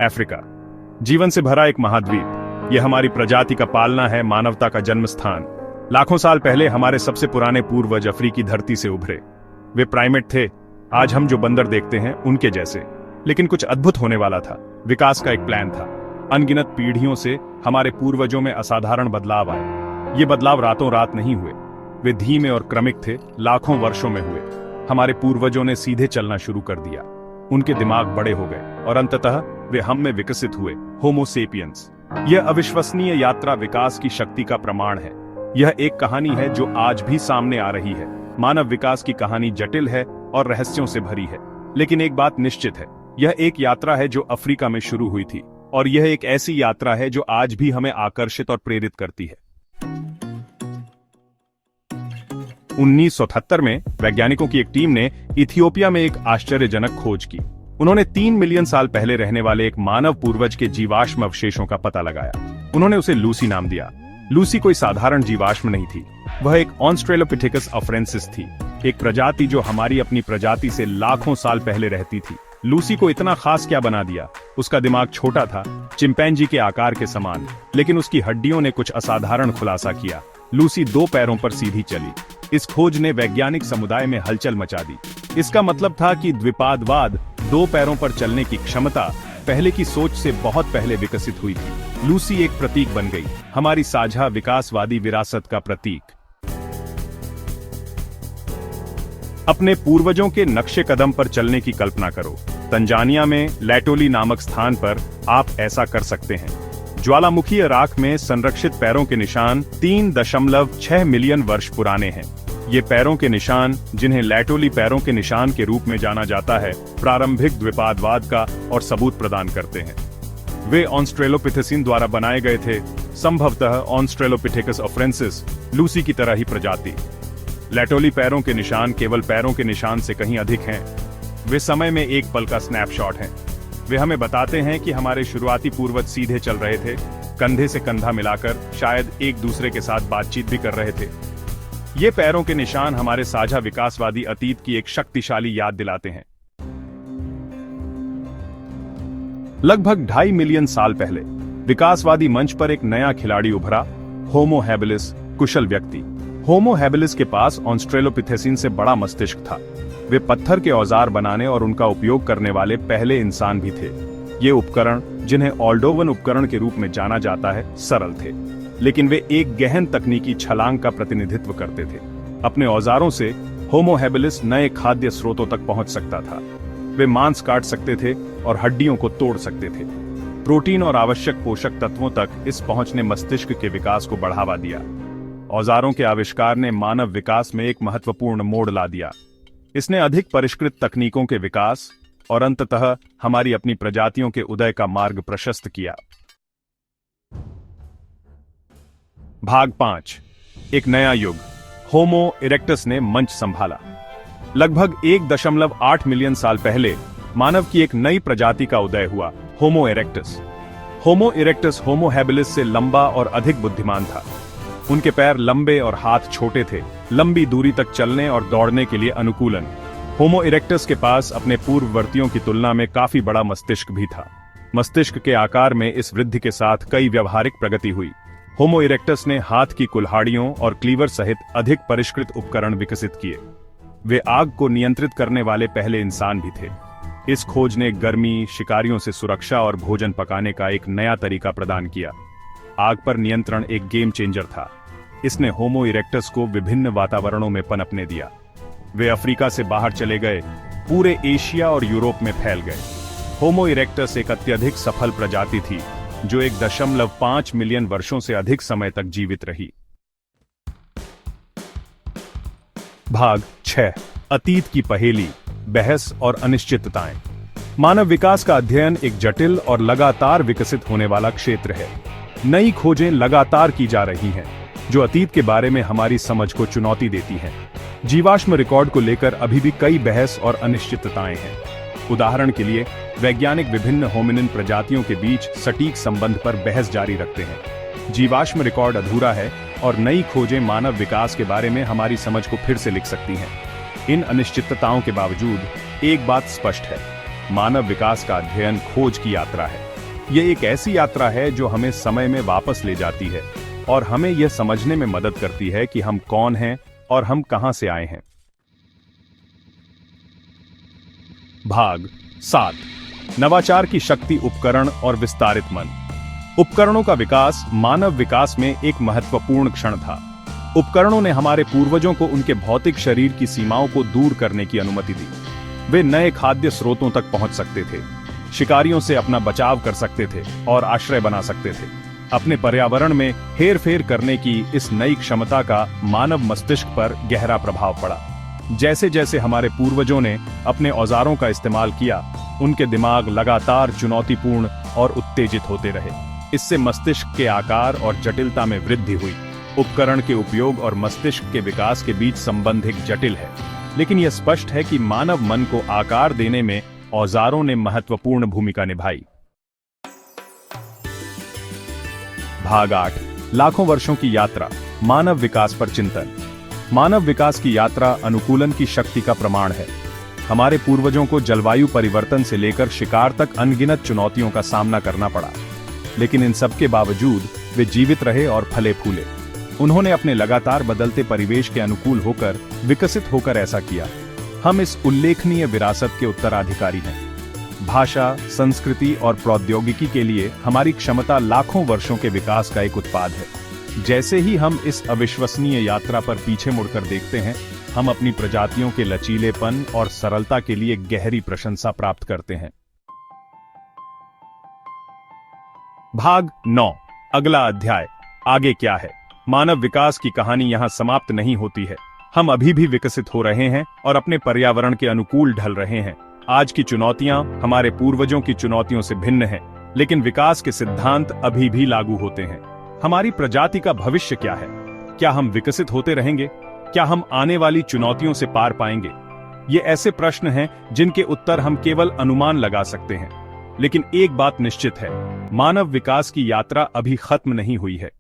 Africa, जीवन से भरा एक महाद्वीप। यह हमारी प्रजाति का पालना है, मानवता का जन्म स्थान। लाखों साल पहले हमारे सबसे पुराने पूर्वज अफ्रीकी धरती से उभरे। वे प्राइमेट थे, आज हम जो बंदर देखते हैं उनके जैसे। लेकिन कुछ अद्भुत होने वाला था। विकास का एक प्लान था। अनगिनत पीढ़ियों से हमारे पूर्वजों में असाधारण बदलाव आए। ये बदलाव रातों रात नहीं हुए, वे धीमे और क्रमिक थे, लाखों वर्षों में हुए। हमारे पूर्वजों ने सीधे चलना शुरू कर दिया, उनके दिमाग बड़े हो गए और अंततः वे हम में विकसित हुए, होमो सेपियंस। यह अविश्वसनीय यात्रा विकास की शक्ति का प्रमाण है। यह एक कहानी है जो आज भी सामने आ रही है। मानव विकास की कहानी जटिल है और रहस्यों से भरी है, लेकिन एक बात निश्चित है, यह एक यात्रा है जो अफ्रीका में शुरू हुई थी, और यह एक ऐसी यात्रा है जो आज भी हमें आकर्षित और प्रेरित करती है। 1978 में वैज्ञानिकों की एक टीम ने इथियोपिया में एक आश्चर्यजनक खोज की। उन्होंने 3 मिलियन साल पहले रहने वाले एक मानव पूर्वज के जीवाश्म अवशेषों का पता लगाया। उन्होंने उसे लूसी नाम दिया। लूसी कोई साधारण जीवाश्म नहीं थी, वह एक ऑस्ट्रेलोपिथेकस अफ्रेंसिस थी, एक प्रजाति जो हमारी अपनी प्रजाति से लाखों साल पहले रहती थी। लूसी को इतना खास क्या बना दिया? उसका दिमाग छोटा था, चिंपैंजी के आकार के समान, लेकिन उसकी हड्डियों ने कुछ असाधारण खुलासा किया। लूसी 2 पैरों पर सीधी चली। इस खोज ने वैज्ञानिक समुदाय में हलचल मचा दी। इसका मतलब था कि द्विपादवाद, 2 पैरों पर चलने की क्षमता, पहले की सोच से बहुत पहले विकसित हुई थी। लूसी एक प्रतीक बन गई, हमारी साझा विकासवादी विरासत का प्रतीक। अपने पूर्वजों के नक्शे कदम पर चलने की कल्पना करो। तंजानिया में लैटोली नामक स्थान पर आप ऐसा कर सकते हैं। ज्वालामुखी राख में संरक्षित पैरों के निशान 3.6 मिलियन वर्ष पुराने हैं। ये पैरों के निशान, जिन्हें लैटोली पैरों के निशान के रूप में जाना जाता है, प्रारंभिक द्विपादवाद का और सबूत प्रदान करते हैं। वे ऑस्ट्रेलोपिथेसिन द्वारा बनाए गए थे, संभवतः ऑस्ट्रेलोपिथेकस अफ्रेंसिस, लूसी की तरह ही प्रजाति। लैटोली पैरों के निशान केवल पैरों के निशान से कहीं अधिक हैं। वे समय में एक पल का स्नैपशॉट हैं। वे हमें बताते हैं कि हमारे शुरुआती पूर्वज सीधे चल रहे थे, कंधे से कंधा मिलाकर, शायद एक दूसरे के साथ बातचीत भी कर रहे थे। ये पैरों के निशान हमारे साझा विकासवादी अतीत की एक शक्तिशाली याद दिलाते हैं। लगभग 2.5 मिलियन साल पहले विकासवादी मंच पर एक नया खिलाड़ी उभरा, होमो हैबिलिस, कुशल व्यक्ति। होमो हैबिलिस के पास ऑस्ट्रेलोपिथेसिन से बड़ा मस्तिष्क था। वे पत्थर के औजार बनाने और उनका उपयोग करने वाले पहले इंसान भी थे। ये उपकरण, जिन्हें ऑल्डोवन उपकरण के रूप में जाना जाता है, सरल थे, लेकिन वे एक गहन तकनीकी छलांग का प्रतिनिधित्व करते थे। अपने औजारों से होमो हैबिलिस नए खाद्य स्रोतों तक पहुंच सकता था। वे मांस काट सकते थे और हड्डियों को तोड़ सकते थे। प्रोटीन और आवश्यक पोषक तत्वों तक इस पहुंच ने मस्तिष्क के विकास को बढ़ावा दिया। औजारों के आविष्कार ने मानव विकास में एक महत्वपूर्ण मोड़ ला दिया। इसने अधिक परिष्कृत तकनीकों के विकास और अंततः हमारी अपनी प्रजातियों के उदय का मार्ग प्रशस्त किया। भाग 5, एक नया युग। होमो इरेक्टस ने मंच संभाला। लगभग 1.8 मिलियन साल पहले मानव की एक नई प्रजाति का उदय हुआ, होमो इरेक्टस। होमो इरेक्टस होमो हैबिलिस से लंबा और अधिक बुद्धिमान था। उनके पैर लंबे और हाथ छोटे थे, लंबी दूरी तक चलने और दौड़ने के लिए अनुकूलन। होमो इरेक्टस के पास अपने पूर्ववर्तियों की तुलना में काफी बड़ा मस्तिष्क भी था। मस्तिष्क के आकार में इस वृद्धि के साथ कई व्यावहारिक प्रगति हुई। होमो इरेक्टस ने हाथ की कुल्हाड़ियों और क्लीवर सहित अधिक परिष्कृत उपकरण विकसित किए। वे आग को नियंत्रित करने वाले पहले इंसान भी थे। इस खोज ने गर्मी, शिकारियों से सुरक्षा और भोजन पकाने का एक नया तरीका प्रदान किया। आग पर नियंत्रण एक गेम चेंजर था। इसने होमो इरेक्टस को विभिन्न वातावरणों में पनपने दिया। वे अफ्रीका से बाहर चले गए, पूरे एशिया और यूरोप में फैल गए। होमो इरेक्टस एक अत्यधिक सफल प्रजाति थी जो 1.5 मिलियन वर्षों से अधिक समय तक जीवित रही। भाग 6, अतीत की पहेली, बहस और अनिश्चितताएं। मानव विकास का अध्ययन एक जटिल और लगातार विकसित होने वाला क्षेत्र है। नई खोजें लगातार की जा रही हैं, जो अतीत के बारे में हमारी समझ को चुनौती देती हैं। जीवाश्म रिकॉर्ड को लेकर अभी भी कई बहस और अनिश्चितताएं हैं। उदाहरण के लिए, वैज्ञानिक विभिन्न होमिनिन प्रजातियों के बीच सटीक संबंध पर बहस जारी रखते हैं। जीवाश्म रिकॉर्ड अधूरा है और नई खोजें मानव विकास के बारे में हमारी समझ को फिर से लिख सकती हैं। इन अनिश्चितताओं के बावजूद एक बात स्पष्ट है, मानव विकास का अध्ययन खोज की यात्रा है। ये एक ऐसी यात्रा है जो हमें समय में वापस ले जाती है और हमें यह समझने में मदद करती है कि हम कौन हैं और हम कहां से आए हैं। भाग 7, नवाचार की शक्ति, उपकरण और विस्तारित मन। उपकरणों का विकास मानव विकास में एक महत्वपूर्ण क्षण था। उपकरणों ने हमारे पूर्वजों को उनके भौतिक शरीर की सीमाओं को दूर करने की अनुमति दी। वे नए खाद्य स्रोतों तक पहुंच सकते थे, शिकारियों से अपना बचाव कर सकते थे और आश्रय बना सकते थे। अपने पर्यावरण में हेरफेर करने की इस नई क्षमता का मानव मस्तिष्क पर गहरा प्रभाव पड़ा। जैसे जैसे हमारे पूर्वजों ने अपने औजारों का इस्तेमाल किया, उनके दिमाग लगातार चुनौतीपूर्ण और उत्तेजित होते रहे। इससे मस्तिष्क के आकार और जटिलता में वृद्धि हुई। उपकरण के उपयोग और मस्तिष्क के विकास के बीच संबंध एक जटिल है, लेकिन यह स्पष्ट है कि मानव मन को आकार देने में औजारों ने महत्वपूर्ण भूमिका निभाई। भाग 8, लाखों वर्षों की यात्रा, मानव विकास पर चिंतन। मानव विकास की यात्रा अनुकूलन की शक्ति का प्रमाण है। हमारे पूर्वजों को जलवायु परिवर्तन से लेकर शिकार तक अनगिनत चुनौतियों का सामना करना पड़ा, लेकिन इन सब के बावजूद वे जीवित रहे और फले फूले। उन्होंने अपने लगातार बदलते परिवेश के अनुकूल होकर, विकसित होकर ऐसा किया। हम इस उल्लेखनीय विरासत के उत्तराधिकारी हैं। भाषा, संस्कृति और प्रौद्योगिकी के लिए हमारी क्षमता लाखों वर्षों के विकास का एक उत्पाद है। जैसे ही हम इस अविश्वसनीय यात्रा पर पीछे मुड़कर देखते हैं, हम अपनी प्रजातियों के लचीलेपन और सरलता के लिए गहरी प्रशंसा प्राप्त करते हैं। भाग 9, अगला अध्याय, आगे क्या है। मानव विकास की कहानी यहां समाप्त नहीं होती है। हम अभी भी विकसित हो रहे हैं और अपने पर्यावरण के अनुकूल ढल रहे हैं। आज की चुनौतियां हमारे पूर्वजों की चुनौतियों से भिन्न हैं, लेकिन विकास के सिद्धांत अभी भी लागू होते हैं। हमारी प्रजाति का भविष्य क्या है? क्या हम विकसित होते रहेंगे? क्या हम आने वाली चुनौतियों से पार पाएंगे? ये ऐसे प्रश्न हैं जिनके उत्तर हम केवल अनुमान लगा सकते हैं। लेकिन एक बात निश्चित है, मानव विकास की यात्रा अभी खत्म नहीं हुई है।